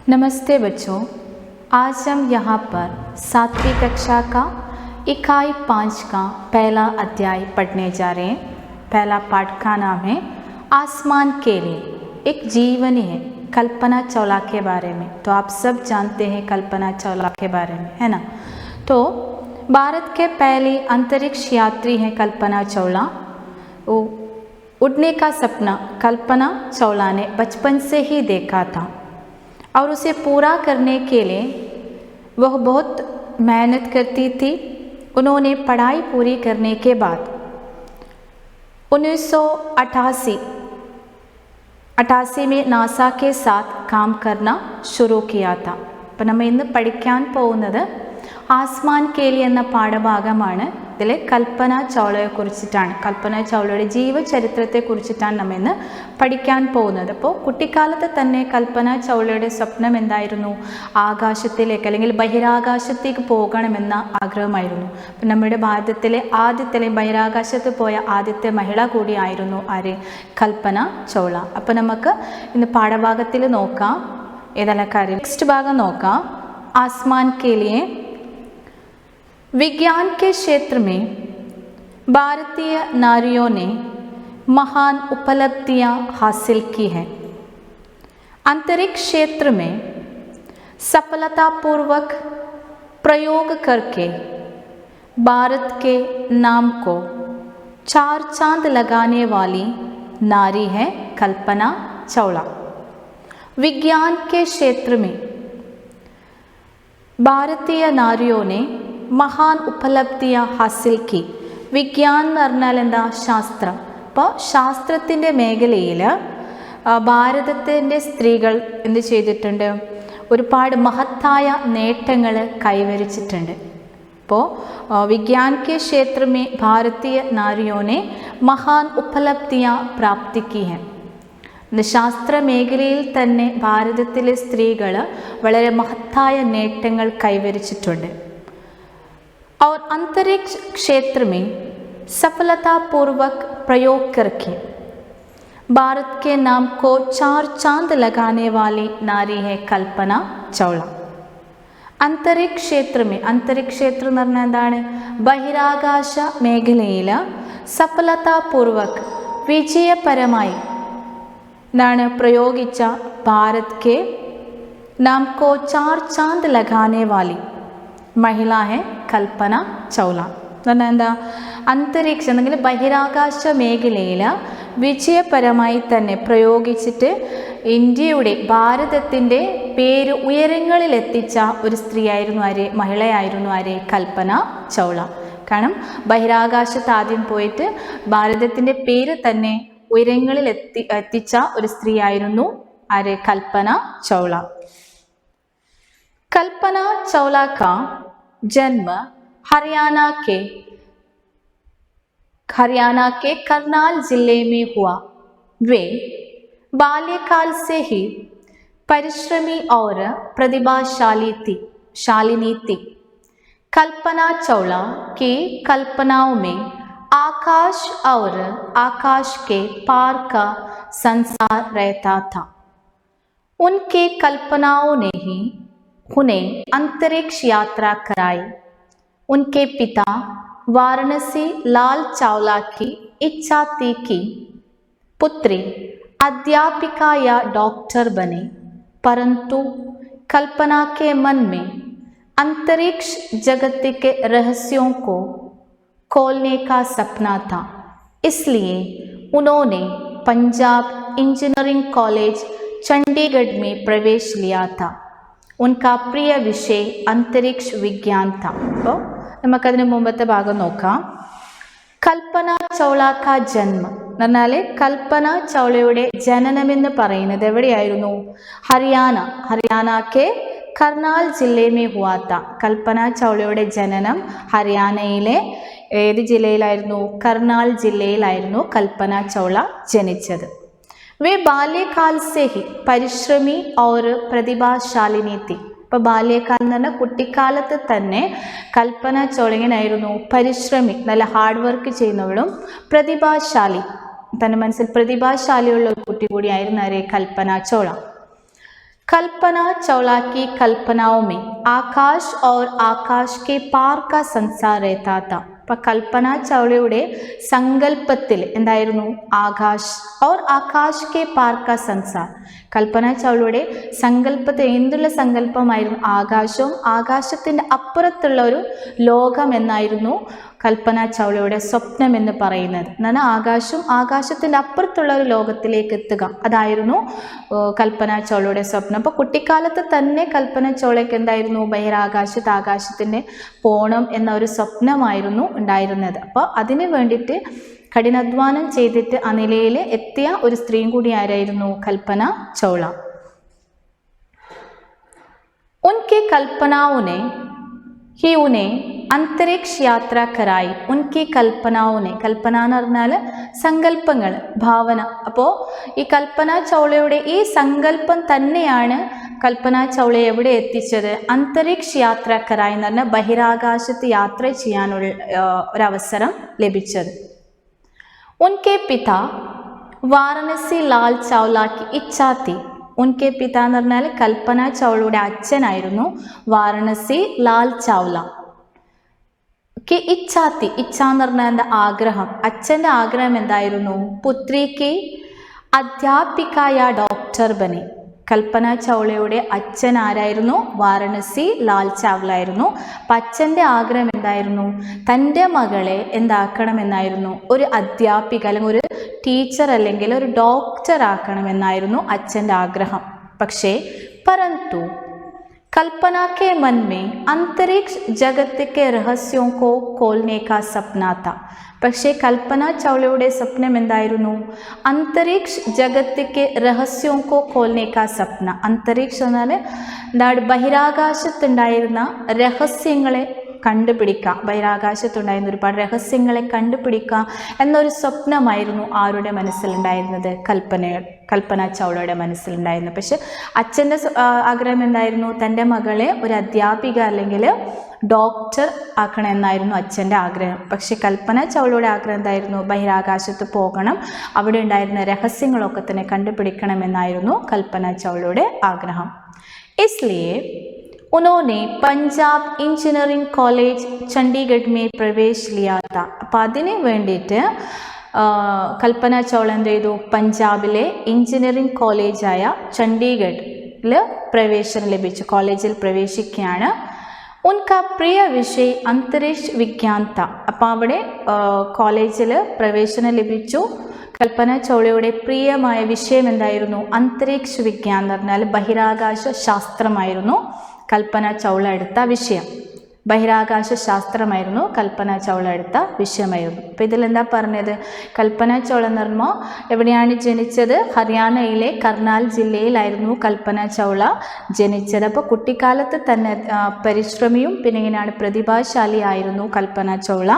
नमस्ते बच्चों, आज हम यहाँ पर 7वीं कक्षा का इकाई 5 का पहला अध्याय पढ़ने जा रहे हैं। पहला पाठ का नाम है आसमान के लिए एक जीवनी है, कल्पना चावला के बारे में। तो आप सब जानते हैं कल्पना चावला के बारे में, है ना। तो भारत के पहले अंतरिक्ष यात्री हैं कल्पना चावला। वो उड़ने का सपना कल्पना चावला ने बचपन से ही देखा था और उसे पूरा करने के लिए वह बहुत मेहनत करती थी। उन्होंने पढ़ाई पूरी करने के बाद 1988 में नासा के साथ काम करना शुरू किया था। അപ്പം നമ്മൾ ഇന്ന് പഠിക്കാൻ പോകുന്നത് ആസ്മാൻ കേലി എന്ന പാഠഭാഗമാണ്. ഇതിൽ കൽപ്പന ചൗളയെക്കുറിച്ചിട്ടാണ്, കൽപ്പന ചൗളയുടെ ജീവചരിത്രത്തെക്കുറിച്ചിട്ടാണ് നമ്മൾ ഇന്ന് പഠിക്കാൻ പോകുന്നത്. അപ്പോൾ കുട്ടിക്കാലത്ത് തന്നെ കൽപ്പന ചൗളയുടെ സ്വപ്നം എന്തായിരുന്നു? ആകാശത്തിലേക്ക് അല്ലെങ്കിൽ ബഹിരാകാശത്തേക്ക് പോകണമെന്ന ആഗ്രഹമായിരുന്നു. അപ്പം നമ്മുടെ ഭാരതത്തിലെ ആദ്യത്തെ ബഹിരാകാശത്ത് പോയ ആദ്യത്തെ മഹിള കൂടിയായിരുന്നു ആര്? കൽപ്പന ചൗള. അപ്പം നമുക്ക് ഇന്ന് പാഠഭാഗത്തിൽ നോക്കാം ഏതെല്ലാം കാര്യം. നെക്സ്റ്റ് ഭാഗം നോക്കാം. आसमान के लिए विज्ञान के क्षेत्र में भारतीय नारियों ने महान उपलब्धियां हासिल की हैं. अंतरिक्ष क्षेत्र में सफलतापूर्वक प्रयोग करके भारत के नाम को 4 चांद लगाने वाली नारी है कल्पना चावला. विज्ञान के क्षेत्र में ഭാരതീയ നാരിയോനെ മഹാൻ ഉപലബ്ധിയ ഹാസിൽ കി. വിജ്ഞാൻ എന്ന് പറഞ്ഞാൽ എന്താ? ശാസ്ത്രം. അപ്പോൾ ശാസ്ത്രത്തിൻ്റെ മേഖലയിൽ ഭാരതത്തിൻ്റെ സ്ത്രീകൾ എന്ത് ചെയ്തിട്ടുണ്ട്? ഒരുപാട് മഹത്തായ നേട്ടങ്ങൾ കൈവരിച്ചിട്ടുണ്ട്. അപ്പോൾ വിജ്ഞാൻ കെ ക്ഷേത്ര മേ ഭാരതീയ നാരിയോനെ മഹാൻ ഉപലബ്ധിയ പ്രാപ്തി കി ഹൈ. ശാസ്ത്ര മേഖലയിൽ തന്നെ ഭാരതത്തിലെ സ്ത്രീകൾ വളരെ മഹത്തായ നേട്ടങ്ങൾ കൈവരിച്ചിട്ടുണ്ട്. और अंतरिक्ष क्षेत्र में सफलतापूर्वक प्रयोग करके भारत के नाम को 4 चांद लगाने वाली नारी है कल्पना चावला. अंतरिक्ष क्षेत्र में, अंतरिक्ष क्षेत्र എന്ന് പറഞ്ഞാൽ എന്താണ്? ബഹിരാകാശ മേഖലയിൽ സഫലതാപൂർവക് വിജയപരമായി नाने प्रयोगिच भारत के नाम को 4 चांद लगाने वाली महिला है कल्पना चावला. എന്താ? അന്തരീക്ഷ അല്ലെങ്കിൽ ബഹിരാകാശ മേഖലയിൽ വിജയപരമായി തന്നെ പ്രയോഗിച്ചിട്ട് ഇന്ത്യയുടെ ഭാരതത്തിൻ്റെ പേര് ഉയരങ്ങളിലെത്തിച്ച ഒരു സ്ത്രീയായിരുന്നു ആര്? മഹിളയായിരുന്നു ആര്? കൽപ്പന ചൗള. കാരണം ബഹിരാകാശത്ത് ആദ്യം പോയിട്ട് ഭാരതത്തിൻ്റെ പേര് തന്നെ ഉയരങ്ങളിൽ എത്തിച്ച ഒരു സ്ത്രീയായിരുന്നു ആര്? കൽപ്പന ചൗള. कल्पना चावला का जन्म हरियाणा के करनाल जिले में हुआ. वे बाल्यकाल से ही परिश्रमी और प्रतिभाशालिनी थी. कल्पना चावला की कल्पनाओं में आकाश और आकाश के पार का संसार रहता था. उनके कल्पनाओं ने ही उन्हें अंतरिक्ष यात्रा कराई. उनके पिता वाराणसी लाल चावला की इच्छा थी कि पुत्री अध्यापिका या डॉक्टर बने, परंतु कल्पना के मन में अंतरिक्ष जगत के रहस्यों को खोलने का सपना था. इसलिए उन्होंने पंजाब इंजीनियरिंग कॉलेज चंडीगढ़ में प्रवेश लिया था. उनका प्रिय विषय अंतरिक्ष विज्ञान था. അപ്പോൾ നമുക്കതിന് മുമ്പത്തെ ഭാഗം നോക്കാം. കൽപ്പന ചൗള കാ ജന്മ എന്ന് പറഞ്ഞാൽ കൽപ്പന ചൗളയുടെ ജനനമെന്ന് പറയുന്നത് എവിടെയായിരുന്നു? ഹരിയാന കെ കർണാൽ ജില്ലയിൽ ഹുവാ താ. കൽപ്പന ചൗളയുടെ ജനനം ഹരിയാനയിലെ ഏത് ജില്ലയിലായിരുന്നു? കർണാൽ ജില്ലയിലായിരുന്നു കൽപ്പന ചൗള ജനിച്ചത്. വേ ബാല്യകാൽ സേ ഹി പരിശ്രമി और പ്രതിഭാശാലിനി थी. ഇപ്പോൾ ബാല്യകാലം എന്ന് പറഞ്ഞാൽ കുട്ടിക്കാലത്ത് തന്നെ കൽപ്പന ചൗള എങ്ങനെയായിരുന്നു? പരിശ്രമി, നല്ല ഹാർഡ് വർക്ക് ചെയ്യുന്നവളും പ്രതിഭാശാലി, തൻ്റെ മനസ്സിൽ പ്രതിഭാശാലിയുള്ള ഒരു കുട്ടി കൂടിയായിരുന്നു ആര്? കൽപ്പന ചൗള. कल्पना चावला की कल्पनाओं में आकाश और आकाश के पार का संसार रहता था. അപ്പം കൽപ്പന ചൗളയുടെ സങ്കല്പത്തിൽ എന്തായിരുന്നു? ആകാശ് ഓർ ആകാശ് കെ പാർ കാ സംസാർ. കൽപ്പന ചൗളയുടെ സങ്കല്പത്തിൽ എന്തുള്ള സങ്കല്പമായിരുന്നു? ആകാശവും ആകാശത്തിൻ്റെ അപ്പുറത്തുള്ള ഒരു ലോകം എന്നായിരുന്നു കൽപ്പന ചൗളയുടെ സ്വപ്നം എന്ന് പറയുന്നത്. എന്നാൽ ആകാശവും ആകാശത്തിൻ്റെ അപ്പുറത്തുള്ള ഒരു ലോകത്തിലേക്ക് എത്തുക, അതായിരുന്നു കൽപ്പന ചൗളയുടെ സ്വപ്നം. അപ്പോൾ കുട്ടിക്കാലത്ത് തന്നെ കൽപ്പന ചൗളയ്ക്ക് എന്തായിരുന്നു? ബഹിരാകാശത്ത് ആകാശത്തിൻ്റെ പോണം എന്ന ഒരു സ്വപ്നമായിരുന്നു ഉണ്ടായിരുന്നത്. അപ്പോൾ അതിന് വേണ്ടിയിട്ട് കഠിനാധ്വാനം ചെയ്തിട്ട് ആ നിലയിൽ എത്തിയ ഒരു സ്ത്രീയും കൂടി ആരായിരുന്നു? കൽപ്പന ചൗള. ഉൻകി കൽപ്പനാവുനെ ही उन्हें अंतरिक्ष यात्रा कराई. उनकी कल्पनाओं ने, കൽപ്പന എന്ന് പറഞ്ഞാൽ സങ്കല്പങ്ങൾ, ഭാവന. അപ്പോൾ ഈ കൽപ്പന ചൗളയുടെ ഈ സങ്കല്പം തന്നെയാണ് കൽപ്പന ചൗളയെ എവിടെ എത്തിച്ചത്? അന്തരിക്ഷ യാത്ര കരായി എന്ന് പറഞ്ഞാൽ ബഹിരാകാശത്ത് യാത്ര ചെയ്യാനുള്ള ഒരവസരം ലഭിച്ചത്. ഉൻകെ പിതാ വാരണസി ലാൽ ചൗല കി ഇച്ഛാ തി. ഉൻകെ പിത എന്ന് പറഞ്ഞാൽ കൽപ്പന ചൗളയുടെ അച്ഛനായിരുന്നു വാരണസി ലാൽ ചൗല. കി ഇച്ഛാത്തി, ഇച്ഛ എന്ന് പറഞ്ഞാൽ എന്താ? ആഗ്രഹം. അച്ഛൻ്റെ ആഗ്രഹം എന്തായിരുന്നു? പുത്രിക്ക് അധ്യാപികായ ഡോക്ടർ ബനെ. കൽപ്പന ചൗളയുടെ അച്ഛൻ ആരായിരുന്നു? വാരണസി ലാൽ ചൗല ആയിരുന്നു. അപ്പം അച്ഛൻ്റെ ആഗ്രഹം എന്തായിരുന്നു? തൻ്റെ മകളെ എന്താക്കണമെന്നായിരുന്നു? ഒരു അധ്യാപിക അല്ലെങ്കിൽ ഒരു ടീച്ചർ അല്ലെങ്കിൽ ഒരു ഡോക്ടർ ആക്കണമെന്നായിരുന്നു അച്ഛൻ്റെ ആഗ്രഹം. പക്ഷേ परंतु कल्पना के मन में अंतरिक्ष जगत के रहस्यों को खोलने का सपना था. പക്ഷേ കൽപ്പന ചൗളയുടെ സ്വപ്നം എന്തായിരുന്നു? അന്തരീക്ഷ ജഗത്തിക്ക് രഹസ്യോക്കോ കോൽനേക്കാ സ്വപ്ന. അന്തരീക്ഷം എന്നാൽ എന്താണ്? ബഹിരാകാശത്തുണ്ടായിരുന്ന രഹസ്യങ്ങളെ കണ്ടുപിടിക്കുക, ബഹിരാകാശത്തുണ്ടായിരുന്ന ഒരുപാട് രഹസ്യങ്ങളെ കണ്ടുപിടിക്കുക എന്നൊരു സ്വപ്നമായിരുന്നു ആരുടെ മനസ്സിലുണ്ടായിരുന്നത്? കൽപ്പന ചൗളയുടെ മനസ്സിലുണ്ടായിരുന്നു. പക്ഷെ അച്ഛൻ്റെ ആഗ്രഹം എന്തായിരുന്നു? തൻ്റെ മകളെ ഒരു അധ്യാപിക അല്ലെങ്കിൽ ഡോക്ടർ ആക്കണം എന്നായിരുന്നു അച്ഛൻ്റെ ആഗ്രഹം. പക്ഷെ കൽപ്പന ചൗളയുടെ ആഗ്രഹം എന്തായിരുന്നു? ബഹിരാകാശത്ത് പോകണം, അവിടെ ഉണ്ടായിരുന്ന രഹസ്യങ്ങളൊക്കെ തന്നെ കണ്ടുപിടിക്കണം എന്നായിരുന്നു കൽപ്പന ചൗളയുടെ ആഗ്രഹം. इसलिए उन्होंने पंजाब इंजीनियरिंग कॉलेज चंडीगढ़ में प्रवेश लिया था. അപ്പം അതിന് വേണ്ടിയിട്ട് കൽപ്പന ചൗള എന്ത് ചെയ്തു? പഞ്ചാബിലെ എഞ്ചിനീയറിംഗ് കോളേജായ ചണ്ഡീഗഡിൽ പ്രവേശനം ലഭിച്ചു. കോളേജിൽ പ്രവേശിക്കുകയാണ്. ഉൻകാ പ്രിയ വിഷയ അന്തരീക്ഷ വിജ്ഞാൻ ത. അപ്പം അവിടെ കോളേജിൽ പ്രവേശനം ലഭിച്ചു. കൽപ്പന ചൗളയുടെ പ്രിയമായ വിഷയം എന്തായിരുന്നു? അന്തരീക്ഷ വിജ്ഞാൻ എന്ന് പറഞ്ഞാൽ ബഹിരാകാശ ശാസ്ത്രമായിരുന്നു കൽപ്പന ചൗള എടുത്ത വിഷയം. ബഹിരാകാശ ശാസ്ത്രമായിരുന്നു കൽപ്പന ചൗള എടുത്ത വിഷയമായിരുന്നു. അപ്പോൾ ഇതിലെന്താ പറഞ്ഞത്? കൽപ്പന ചൗള എന്ന് പറയുമ്പോൾ എവിടെയാണ് ജനിച്ചത്? ഹരിയാനയിലെ കർണാൽ ജില്ലയിലായിരുന്നു കൽപ്പന ചൗള ജനിച്ചത്. അപ്പോൾ കുട്ടിക്കാലത്ത് തന്നെ പരിശ്രമിയും പിന്നെ ഇങ്ങനെയാണ് പ്രതിഭാശാലിയായിരുന്നു കൽപ്പന ചൗള.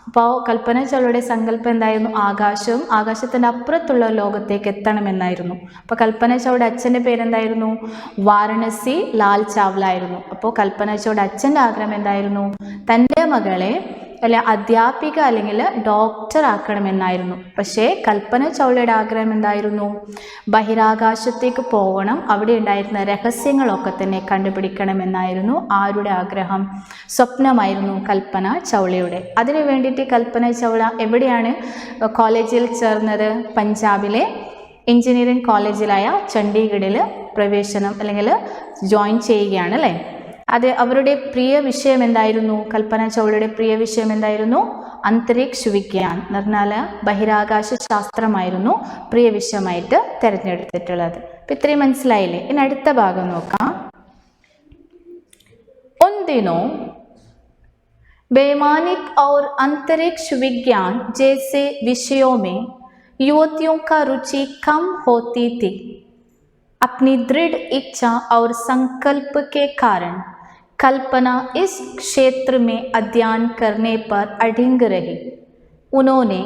അപ്പോൾ കൽപ്പന ചൗളയുടെ സങ്കല്പം എന്തായിരുന്നു? ആകാശവും ആകാശത്തിൻ്റെ അപ്പുറത്തുള്ള ലോകത്തേക്ക് എത്തണമെന്നായിരുന്നു. അപ്പോൾ കൽപ്പന ചൗളയുടെ അച്ഛൻ്റെ പേരെന്തായിരുന്നു? വാരണസി ലാൽ ചാവ്ല ആയിരുന്നു. അപ്പോൾ കൽപ്പന ചൗളയുടെ അച്ഛൻ്റെ ആഗ്രഹം എന്തായിരുന്നു? തൻ്റെ മകളെ അല്ലെ അധ്യാപിക അല്ലെങ്കിൽ ഡോക്ടർ ആക്കണമെന്നായിരുന്നു. പക്ഷേ കൽപ്പന ചൗളയുടെ ആഗ്രഹം എന്തായിരുന്നു? ബഹിരാകാശത്തേക്ക് പോകണം, അവിടെ ഉണ്ടായിരുന്ന രഹസ്യങ്ങളൊക്കെ തന്നെ കണ്ടുപിടിക്കണമെന്നായിരുന്നു ആരുടെ ആഗ്രഹം? സ്വപ്നമായിരുന്നു കൽപ്പന ചൗളയുടെ. അതിനു വേണ്ടിയിട്ട് കൽപ്പന ചൗള എവിടെയാണ് കോളേജിൽ ചേർന്നത്? പഞ്ചാബിലെ എഞ്ചിനീയറിംഗ് കോളേജിലായ ചണ്ഡീഗഡിൽ പ്രവേശനം അല്ലെങ്കിൽ ജോയിൻ ചെയ്യുകയാണ് അല്ലേ. അത് അവരുടെ പ്രിയ വിഷയം എന്തായിരുന്നു? കൽപ്പന ചൗളയുടെ പ്രിയ വിഷയം എന്തായിരുന്നു? അന്തരീക്ഷ വിജ്ഞാൻ എന്ന് പറഞ്ഞാൽ ബഹിരാകാശ ശാസ്ത്രമായിരുന്നു പ്രിയ വിഷയമായിട്ട് തിരഞ്ഞെടുത്തിട്ടുള്ളത്. അപ്പം ഇത്രയും മനസ്സിലായില്ലേ? ഇനി അടുത്ത ഭാഗം നോക്കാം. उन दिनों वैमानिक और अंतरिक्ष विज्ञान जैसे विषयों में युवतियों का रुचि कम होती थी. अपनी दृढ़ इच्छा और संकल्प के कारण कल्पना इस क्षेत्र में अध्ययन करने पर अडिग रही. उन्होंने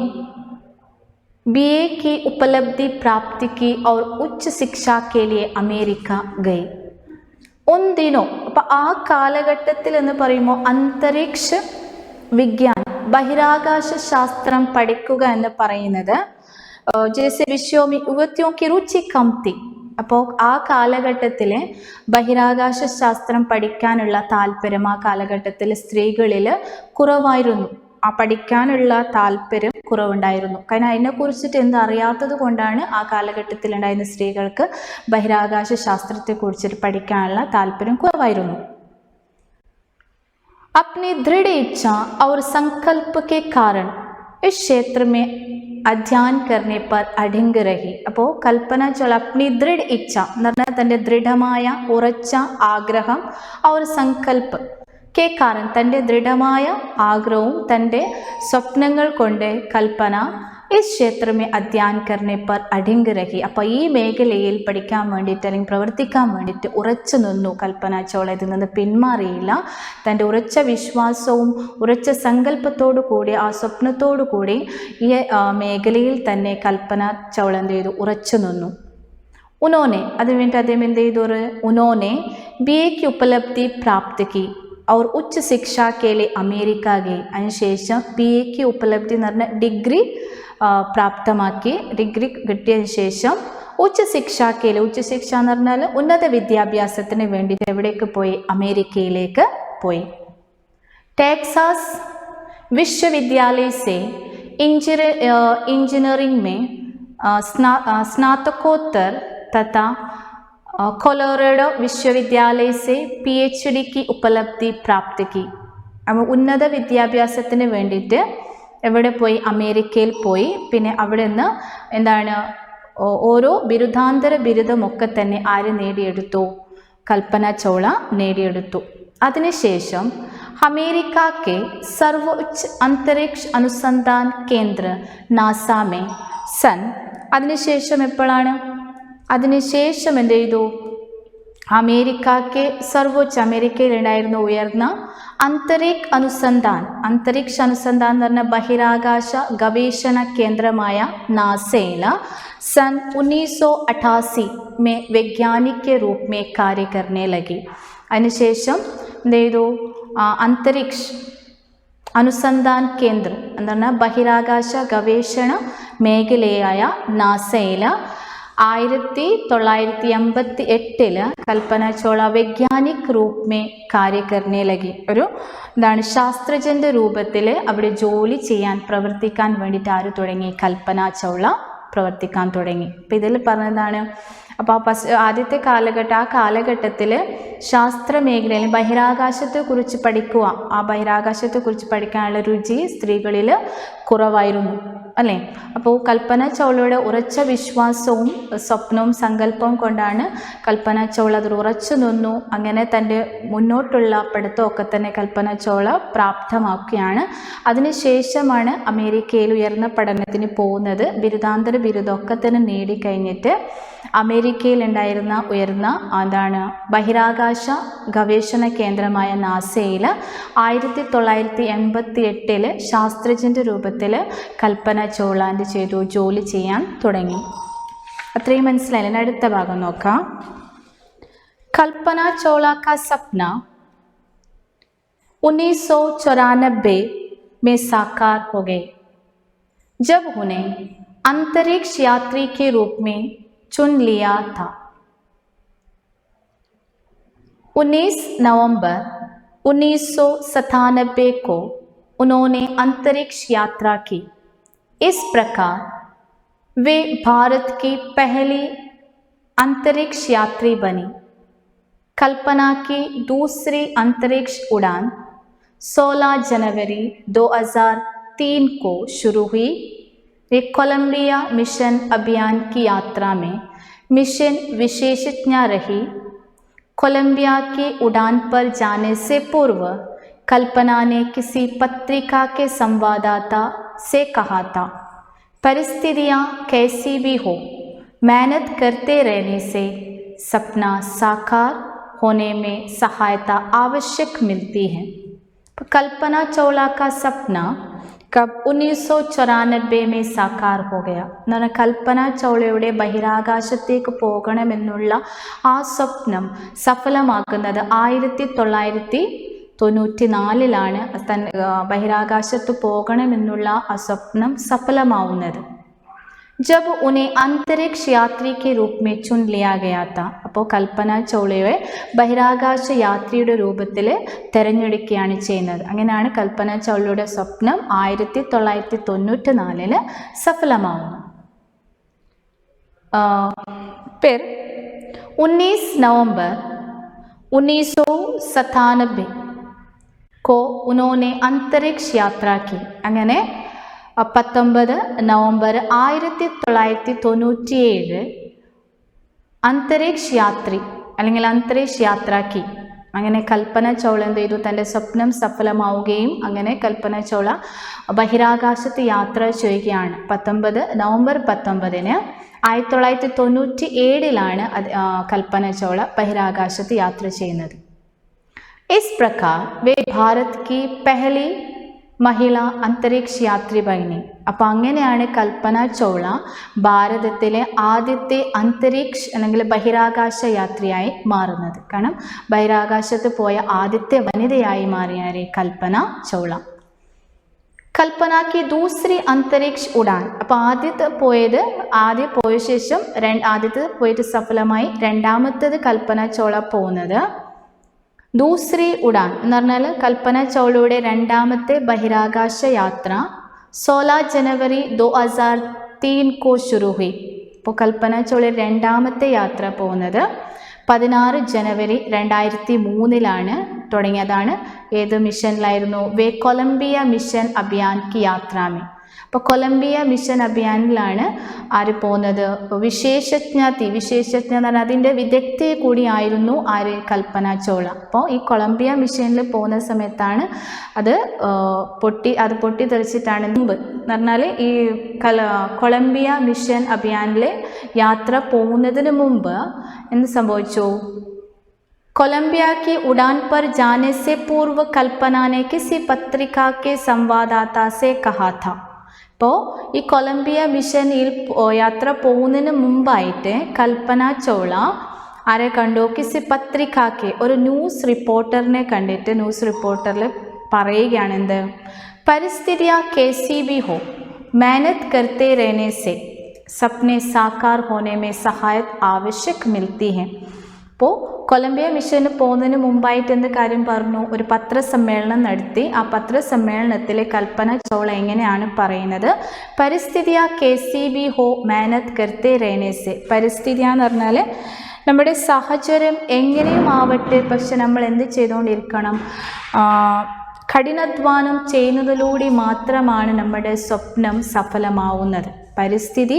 बीए की उपलब्धि प्राप्त की और उच्च शिक्षा के लिए अमेरिका गई. उन दिनों അപ്പം ആ കാലഘട്ടത്തിൽ എന്ന് പറയുമ്പോൾ അന്തരീക്ഷ വിജ്ഞാൻ ബഹിരാകാശ ശാസ്ത്രം പഠിക്കുക എന്ന് പറയുന്നത് ജैसे विषयों में युवतियों की रुचि कम थी. അപ്പോൾ ആ കാലഘട്ടത്തിൽ ബഹിരാകാശ ശാസ്ത്രം പഠിക്കാനുള്ള താല്പര്യം ആ കാലഘട്ടത്തിൽ സ്ത്രീകളിൽ കുറവായിരുന്നു. ആ പഠിക്കാനുള്ള താല്പര്യം കുറവുണ്ടായിരുന്നു. കാരണം അതിനെക്കുറിച്ചിട്ട് എന്തറിയാത്തത് കൊണ്ടാണ് ആ കാലഘട്ടത്തിൽ ഉണ്ടായിരുന്ന സ്ത്രീകൾക്ക് ബഹിരാകാശ ശാസ്ത്രത്തെക്കുറിച്ചിട്ട് പഠിക്കാനുള്ള താല്പര്യം കുറവായിരുന്നു. अपनी दृढ़ इच्छा और संकल्प के कारण इस क्षेत्र में अध्ययन करने पर अडिंग रही. അപ്പോൾ കൽപ്പന ചൗള अपनी दृढ़ इच्छा എന്ന് പറഞ്ഞാൽ തൻ്റെ ദൃഢമായ ഉറച്ച ആഗ്രഹം और संकल्प के कारण തൻ്റെ ദൃഢമായ ആഗ്രഹവും തൻ്റെ സ്വപ്നങ്ങൾ കൊണ്ട് കൽപ്പന ഇസ് ക്ഷേത്രമേ അധ്യയൻ കർണേ പർ അഡിംഗ് രഹി. അപ്പോൾ ഈ മേഖലയിൽ പഠിക്കാൻ വേണ്ടിയിട്ട് അല്ലെങ്കിൽ പ്രവർത്തിക്കാൻ വേണ്ടിയിട്ട് ഉറച്ചു നിന്നു കൽപ്പന ചൗള. ഇതിൽ നിന്ന് പിന്മാറിയില്ല. തൻ്റെ ഉറച്ച വിശ്വാസവും ഉറച്ച സങ്കല്പത്തോടു കൂടി ആ സ്വപ്നത്തോടു കൂടി ഈ മേഖലയിൽ തന്നെ കൽപ്പന ചൗള എന്ത് ചെയ്തു? ഉറച്ചു നിന്നു. ഉനോനെ അതിനുവേണ്ടി അദ്ദേഹം എന്ത് ചെയ്തു? ഉനോനെ BA की उपलब्धि प्राप्त की और उच्च शिक्षा के लिए अमेरिका गई. അതിനുശേഷം BA की उपलब्धि എന്ന് പറഞ്ഞാൽ ഡിഗ്രി പ്രാപ്തമാക്കി. ഡിഗ്രി കിട്ടിയതിന് ശേഷം ഉച്ചശിക്ഷയ്ക്ക് ഉച്ചശിക്ഷ എന്ന് പറഞ്ഞാൽ ഉന്നത വിദ്യാഭ്യാസത്തിന് വേണ്ടി എവിടേക്ക് പോയി? അമേരിക്കയിലേക്ക് പോയി. ടെക്സാസ് विश्वविद्यालय से इंजीनियरिंग में स्नातकोत्तर तथा कोलोराडो विश्वविद्यालय से PhD की उपलब्धि प्राप्त की. അപ്പോൾ ഉന്നത വിദ്യാഭ്യാസത്തിന് വേണ്ടിയിട്ട് എവിടെ പോയി? അമേരിക്കയിൽ പോയി. പിന്നെ അവിടെ നിന്ന് എന്താണ് ഓരോ ബിരുദാന്തര ബിരുദമൊക്കെ തന്നെ ആര് നേടിയെടുത്തു? കൽപ്പന ചൗള നേടിയെടുത്തു. അതിനുശേഷം अमेरिका के सर्वोच्च अंतरिक्ष अनुसंधान केंद्र नासा में सन അതിനുശേഷം എപ്പോഴാണ്? അതിനുശേഷം എന്ത് ചെയ്തു? അമേരിക്കയ്ക്ക് സർവോच्च അമേരിക്കയിലുണ്ടായിരുന്ന ഉയർന്ന അന്തരിക്ഷ അനുസന്ധാൻ എന്ന് പറഞ്ഞ ബഹിരാകാശ ഗവേഷണ കേന്ദ്രമായ നാസയിൽ सन 1988 में वैज्ञानिक के रूप में कार्य करने लगी. അതിനുശേഷം എന്ത് ചെയ്തു? അന്തരിക്ഷ അനുസന്ധാൻ കേന്ദ്രം എന്ന് പറഞ്ഞാൽ ബഹിരാകാശ ഗവേഷണ മേഖലയായ നാസയിൽ 1988 കൽപ്പന ചൗള വൈജ്ഞാനിക് റൂപ് മേ കാര്യ കർണേ ലഗി. ഒരു എന്താണ് ശാസ്ത്രജ്ഞൻ്റെ രൂപത്തിൽ അവിടെ ജോലി ചെയ്യാൻ പ്രവർത്തിക്കാൻ വേണ്ടിയിട്ട് ആര് തുടങ്ങി? കൽപ്പന ചൗള പ്രവർത്തിക്കാൻ തുടങ്ങി. അപ്പം ഇതിൽ പറഞ്ഞതാണ്. അപ്പോൾ ആദ്യത്തെ കാലഘട്ടത്തിൽ ശാസ്ത്ര മേഖലയിൽ ബഹിരാകാശത്തെക്കുറിച്ച് പഠിക്കുക, ആ ബഹിരാകാശത്തെക്കുറിച്ച് പഠിക്കാനുള്ള രുചി സ്ത്രീകളിൽ കുറവായിരുന്നു അല്ലേ? അപ്പോൾ കൽപ്പന ചൗളയുടെ ഉറച്ച വിശ്വാസവും സ്വപ്നവും സങ്കല്പവും കൊണ്ടാണ് കൽപ്പന ചൗള അതിൽ ഉറച്ചു നിന്നു. അങ്ങനെ തൻ്റെ മുന്നോട്ടുള്ള പഠിത്തമൊക്കെ തന്നെ കൽപ്പന ചൗള പ്രാപ്തമാക്കുകയാണ്. അതിനുശേഷമാണ് അമേരിക്കയിൽ ഉയർന്ന പഠനത്തിന് പോകുന്നത്. ബിരുദാന്തര ബിരുദമൊക്കെ തന്നെ നേടിക്കഴിഞ്ഞിട്ട് അമേരിക്കയിൽ ഉണ്ടായിരുന്ന ഉയർന്ന എന്താണ് ബഹിരാകാശ ഗവേഷണ കേന്ദ്രമായ നാസയിൽ 1988 ശാസ്ത്രജ്ഞൻ്റെ രൂപത്തിൽ കൽപ്പന ചൗള എന്ത് ചെയ്തു? ജോലി ചെയ്യാൻ തുടങ്ങി. അത്രയും മനസ്സിലായില്ലേ? അടുത്ത ഭാഗം നോക്കാം. കൽപ്പന ചൗള കാ സപ്ന 1994 में साकार हो गए जब उन्हें अंतरिक्ष यात्री के रूप में चुन लिया था. 19 नवंबर 1997 को उन्होंने अंतरिक्ष यात्रा की. इस प्रकार वे भारत की पहली अंतरिक्ष यात्री बनी. कल्पना की दूसरी अंतरिक्ष उड़ान 16 जनवरी 2003 को शुरू हुई. वे कोलंबिया मिशन अभियान की यात्रा में मिशन विशेषज्ञ रही. कोलंबिया की उड़ान पर जाने से पूर्व कल्पना ने किसी पत्रिका के संवाददाता से कहा था, परिस्थितियाँ कैसी भी हो मेहनत करते रहने से सपना साकार होने में सहायता आवश्यक मिलती है. कल्पना चावला का सपना कब 1994 में साकार हो गया എന്ന് പറഞ്ഞാൽ കൽപ്പന ചൗളയുടെ ബഹിരാകാശത്തേക്ക് പോകണമെന്നുള്ള ആ സ്വപ്നം സഫലമാക്കുന്നത് 1994 ബഹിരാകാശത്ത് പോകണമെന്നുള്ള ആ സ്വപ്നം സഫലമാവുന്നത്. जब उन्हें अंतरिक्ष यात्री के रूप में चुन लिया गया था. അപ്പോൾ കൽപ്പന ചൗളയെ ബഹിരാകാശ യാത്രിയുടെ രൂപത്തിൽ തിരഞ്ഞെടുക്കുകയാണ് ചെയ്യുന്നത്. അങ്ങനെയാണ് കൽപ്പന ചൗളയുടെ സ്വപ്നം 1994 സഫലമാവുന്നത്. फिर 19 नवंबर 1997 को उन्होंने अंतरिक्ष यात्रा की. അങ്ങനെ 19 നവംബർ 1997 അന്തരീക്ഷ യാത്രി അല്ലെങ്കിൽ അന്തരീക്ഷ യാത്രാക്കി. അങ്ങനെ കൽപ്പന ചൗള എന്ത് ചെയ്തു? തൻ്റെ സ്വപ്നം സഫലമാവുകയും അങ്ങനെ കൽപ്പന ചൗള ബഹിരാകാശത്ത് യാത്ര ചെയ്യുകയാണ്. നവംബർ 19 1997 കൽപ്പന ചൗള ബഹിരാകാശത്ത് യാത്ര ചെയ്യുന്നത്. इस प्रकार वे भारत की पहली മഹിള അന്തരീക്ഷ യാത്രി ബനി. അപ്പം അങ്ങനെയാണ് കൽപ്പന ചൗള ഭാരതത്തിലെ ആദ്യത്തെ അന്തരീക്ഷ അല്ലെങ്കിൽ ബഹിരാകാശ യാത്രിയായി മാറുന്നത്. കാരണം ബഹിരാകാശത്ത് പോയ ആദ്യത്തെ വനിതയായി മാറിയാരെ കൽപ്പന ചൗള. കൽപ്പന की दूसरी अंतरिक्ष उड़ान. അപ്പോൾ ആദ്യം പോയ ശേഷം ആദ്യത്തെ പോയിട്ട് സഫലമായി. രണ്ടാമത്തേത് കൽപ്പന ചൗള പോകുന്നത് ദൂസരി ഉഡാൻ എന്ന് പറഞ്ഞാൽ കൽപ്പന ചൗളയുടെ രണ്ടാമത്തെ ബഹിരാകാശ യാത്ര 16 जनवरी 2003 को शुरू हुई. അപ്പോൾ കൽപ്പന ചൗളയുടെ രണ്ടാമത്തെ യാത്ര പോകുന്നത് 16 जनवरी 2003 തുടങ്ങിയതാണ്. ഏത് മിഷനിലായിരുന്നു? വേ കൊളംബിയ മിഷൻ അഭിയാൻ കി യാത്രാമേ. അപ്പോൾ കൊളംബിയ മിഷൻ അഭിയാനിലാണ് ആര് പോകുന്നത്? വിശേഷജ്ഞ എന്ന് പറഞ്ഞാൽ അതിൻ്റെ വിദഗ്ധ കൂടിയായിരുന്നു ആര്? കൽപ്പന ചൗള. അപ്പോൾ ഈ കൊളംബിയ മിഷനിൽ പോകുന്ന സമയത്താണ് അത് പൊട്ടിത്തെറിച്ചിട്ടാണ്. മുമ്പ് എന്ന് പറഞ്ഞാൽ ഈ കൊളംബിയ മിഷൻ അഭിയാനിൽ യാത്ര പോകുന്നതിന് മുമ്പ് എന്ത് സംഭവിച്ചു? कोलंबिया की उड़ान पर जाने से पूर्व कल्पना ने किसी पत्रिका के संवाददाता से कहा था. അപ്പോൾ ഈ കൊളംബിയ മിഷനിൽ യാത്ര പോകുന്നതിന് മുമ്പായിട്ട് കൽപ്പന ചൗള ആരെ കണ്ടു? കിസി പത്രികാക്ക് ഒരു ന്യൂസ് റിപ്പോർട്ടറിനെ കണ്ടിട്ട് ന്യൂസ് റിപ്പോർട്ടറിൽ പറയുകയാണ് എന്ത്? പരിസ്ഥിതിയാ कैसी भी हो मेहनत करते रहने से सपने साकार होने में सहायता आवश्यक मिलती है. അപ്പോൾ കൊളംബിയ മിഷന് പോകുന്നതിന് മുമ്പായിട്ട് എന്ത് കാര്യം പറഞ്ഞു? ഒരു പത്രസമ്മേളനം നടത്തി. ആ പത്രസമ്മേളനത്തിൽ കൽപ്പന ചൗള എങ്ങനെയാണ് പറയുന്നത്? പരിസ്ഥിതിയാ कैसी भी हो मेहनत करते रहने से. പരിസ്ഥിതി എന്ന് പറഞ്ഞാൽ നമ്മുടെ സാഹചര്യം എങ്ങനെയും ആവട്ടെ, പക്ഷെ നമ്മൾ എന്ത് ചെയ്തുകൊണ്ടിരിക്കണം? കഠിനാധ്വാനം ചെയ്യുന്നതിലൂടെ മാത്രമാണ് നമ്മുടെ സ്വപ്നം സഫലമാവുന്നത്. പരിസ്ഥിതി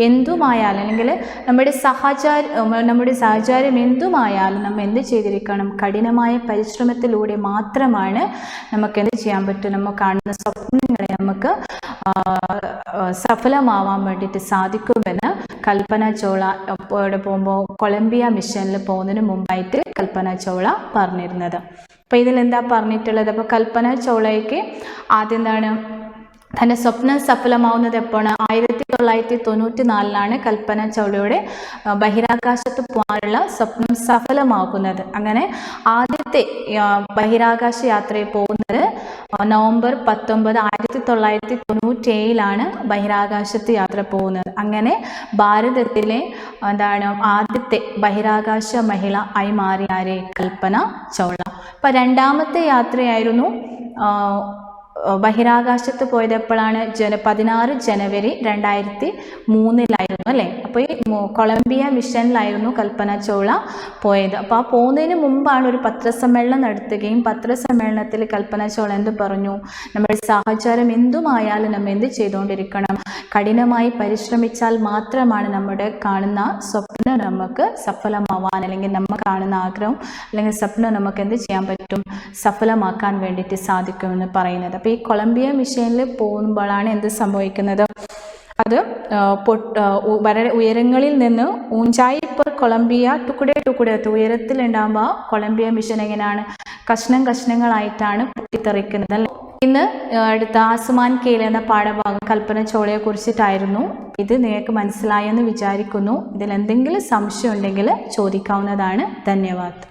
എന്തുമായാലും അല്ലെങ്കിൽ നമ്മുടെ സാഹചര്യം എന്തുമായാലും നമ്മൾ എന്ത് ചെയ്തിരിക്കണം? കഠിനമായ പരിശ്രമത്തിലൂടെ മാത്രമാണ് നമുക്ക് എന്ത് ചെയ്യാൻ പറ്റും? നമ്മൾ കാണുന്ന സ്വപ്നങ്ങളെ നമുക്ക് സഫലമാവാൻ വേണ്ടിയിട്ട് സാധിക്കുമെന്ന് കൽപ്പന ചൗള ഇവിടെ പോകുമ്പോൾ കൊളംബിയ മിഷനിൽ പോകുന്നതിന് മുമ്പായിട്ട് കൽപ്പന ചൗള പറഞ്ഞിരുന്നത്. അപ്പോൾ ഇതിലെന്താ പറഞ്ഞിട്ടുള്ളത്? അപ്പോൾ കൽപ്പന ചൗളയ്ക്ക് ആദ്യം എന്താണ് തൻ്റെ സ്വപ്നം സഫലമാവുന്നത് എപ്പോഴാണ്? 1994 കൽപ്പന ചൗളയുടെ ബഹിരാകാശത്ത് പോകാനുള്ള സ്വപ്നം സഫലമാക്കുന്നത്. അങ്ങനെ ആദ്യത്തെ ബഹിരാകാശ യാത്രയിൽ പോകുന്നത് നവംബർ 19 1997 ബഹിരാകാശത്ത് യാത്ര പോകുന്നത്. അങ്ങനെ ഭാരതത്തിലെ ആദ്യത്തെ ബഹിരാകാശ മഹിള ആയി മാറിയ ആരെ? കൽപ്പന ചൗള. അപ്പം രണ്ടാമത്തെ യാത്രയായിരുന്നു ബഹിരാകാശത്ത് പോയത് എപ്പോഴാണ്? 16 जनवरी 2003 അല്ലേ? അപ്പോൾ ഈ കൊളംബിയ മിഷനിലായിരുന്നു കൽപ്പന ചൗള പോയത്. അപ്പോൾ ആ പോകുന്നതിന് മുമ്പാണ് ഒരു പത്രസമ്മേളനം നടത്തുകയും പത്രസമ്മേളനത്തിൽ കൽപ്പന ചൗള എന്ത് പറഞ്ഞു? നമ്മുടെ സാഹചര്യം എന്തുമായാലും നമ്മൾ എന്ത് ചെയ്തുകൊണ്ടിരിക്കണം? കഠിനമായി പരിശ്രമിച്ചാൽ മാത്രമാണ് നമ്മുടെ കാണുന്ന സ്വപ്നം നമുക്ക് സഫലമാവാൻ, അല്ലെങ്കിൽ നമ്മൾ കാണുന്ന ആഗ്രഹം അല്ലെങ്കിൽ സ്വപ്നം നമുക്ക് എന്ത് ചെയ്യാൻ പറ്റും? സഫലമാക്കാൻ വേണ്ടിയിട്ട് സാധിക്കുമെന്ന് പറയുന്നത്. അപ്പോൾ ഈ കൊളംബിയ മിഷനിൽ പോകുമ്പോഴാണ് എന്ത് സംഭവിക്കുന്നത്? അത് വളരെ ഉയരങ്ങളിൽ നിന്ന് ഊഞ്ചായി पर കൊളംബിയ ടുക്കുടെ ഉയരത്തിലുണ്ടാകുമ്പോൾ കൊളംബിയ മിഷൻ എങ്ങനെയാണ്? കഷ്ണങ്ങളായിട്ടാണ് പൊട്ടിത്തെറിക്കുന്നത് അല്ലേ? ഇന്ന് അടുത്ത ആസ്മാൻ കേൽ എന്ന പാഠഭാഗം കൽപ്പന ചൗളയെ കുറിച്ചിട്ടായിരുന്നു. ഇത് നിങ്ങൾക്ക് മനസ്സിലായെന്ന് വിചാരിക്കുന്നു. ഇതിൽ എന്തെങ്കിലും സംശയം ഉണ്ടെങ്കിൽ ചോദിക്കാവുന്നതാണ്. ധന്യവാദ്.